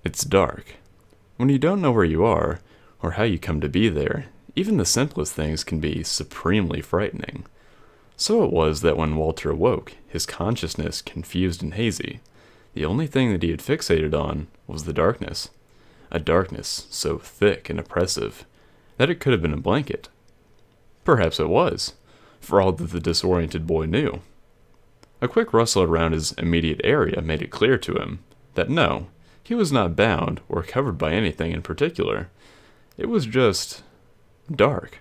It's dark. When you don't know where you are, or how you come to be there, even the simplest things can be supremely frightening. So it was that when Walter awoke, his consciousness confused and hazy, the only thing that he had fixated on was the darkness. A darkness so thick and oppressive that it could have been a blanket. Perhaps it was, for all that the disoriented boy knew. A quick rustle around his immediate area made it clear to him that no, he was not bound or covered by anything in particular. It was just dark.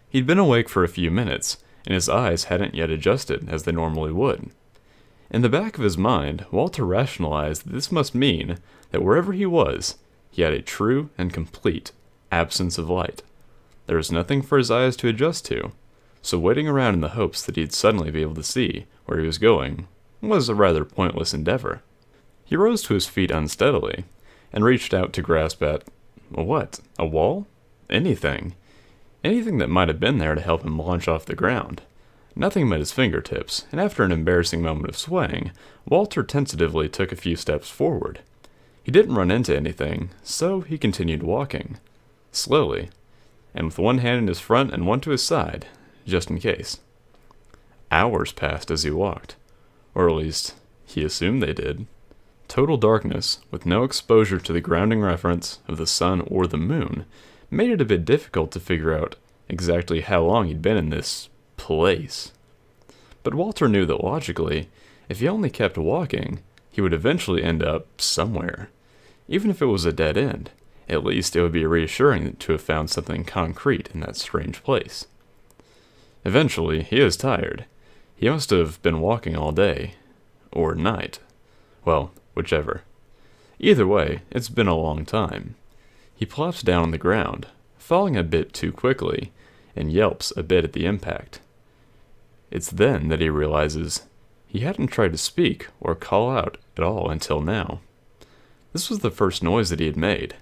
He'd been awake for a few minutes, and his eyes hadn't yet adjusted as they normally would. In the back of his mind, Walter rationalized that this must mean that wherever he was, he had a true and complete absence of light. There was nothing for his eyes to adjust to, so waiting around in the hopes that he'd suddenly be able to see where he was going was a rather pointless endeavor. He rose to his feet unsteadily, and reached out to grasp at, what, a wall? Anything. Anything that might have been there to help him launch off the ground. Nothing met his fingertips, and after an embarrassing moment of swaying, Walter tentatively took a few steps forward. He didn't run into anything, so he continued walking. Slowly, and with one hand in his front and one to his side, just in case. Hours passed as he walked, or at least, he assumed they did. Total darkness, with no exposure to the grounding reference of the sun or the moon, made it a bit difficult to figure out exactly how long he'd been in this place. But Walter knew that logically, if he only kept walking, he would eventually end up somewhere. Even if it was a dead end, at least it would be reassuring to have found something concrete in that strange place. Eventually, he was tired. He must have been walking all day. Or night. Well, whichever. Either way, it's been a long time. He plops down on the ground, falling a bit too quickly, and yelps a bit at the impact. It's then that he realizes he hadn't tried to speak or call out at all until now. This was the first noise that he had made.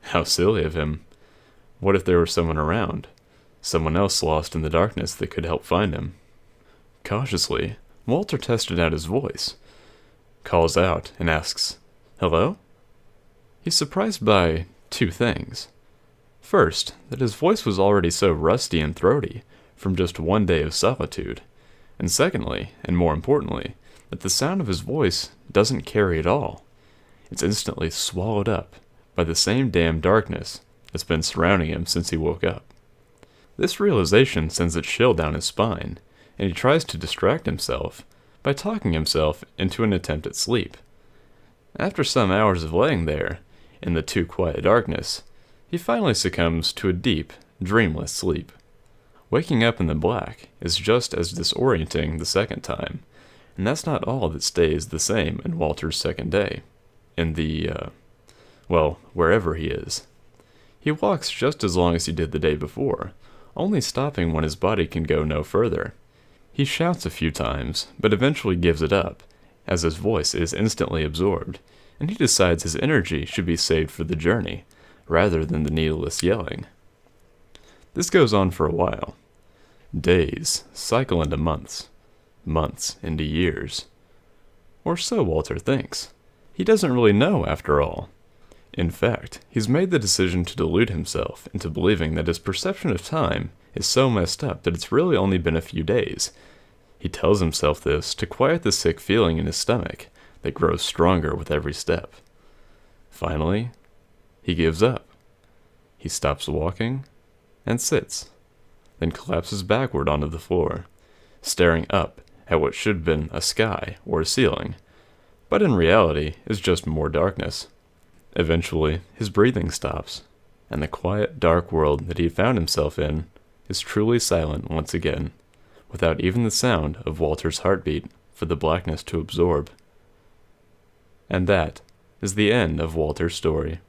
How silly of him. What if there was someone around? Someone else lost in the darkness that could help find him. Cautiously, Walter tested out his voice, calls out, and asks, "Hello?" He's surprised by two things. First, that his voice was already so rusty and throaty from just one day of solitude, and secondly, and more importantly, that the sound of his voice doesn't carry at all. It's instantly swallowed up by the same damn darkness that's been surrounding him since he woke up. This realization sends a chill down his spine, and he tries to distract himself by talking himself into an attempt at sleep. After some hours of laying there, in the too quiet darkness, he finally succumbs to a deep, dreamless sleep. Waking up in the black is just as disorienting the second time, and that's not all that stays the same in Walter's second day. In the, wherever he is. He walks just as long as he did the day before, only stopping when his body can go no further. He shouts a few times, but eventually gives it up, as his voice is instantly absorbed, and he decides his energy should be saved for the journey, rather than the needless yelling. This goes on for a while. Days cycle into months, months into years. Or so Walter thinks. He doesn't really know, after all. In fact, he's made the decision to delude himself into believing that his perception of time is so messed up that it's really only been a few days. He tells himself this to quiet the sick feeling in his stomach that grows stronger with every step. Finally, he gives up. He stops walking and sits, then collapses backward onto the floor, staring up at what should have been a sky or a ceiling, but in reality is just more darkness. Eventually, his breathing stops, and the quiet, dark world that he found himself in is truly silent once again, without even the sound of Walter's heartbeat for the blackness to absorb. And that is the end of Walter's story.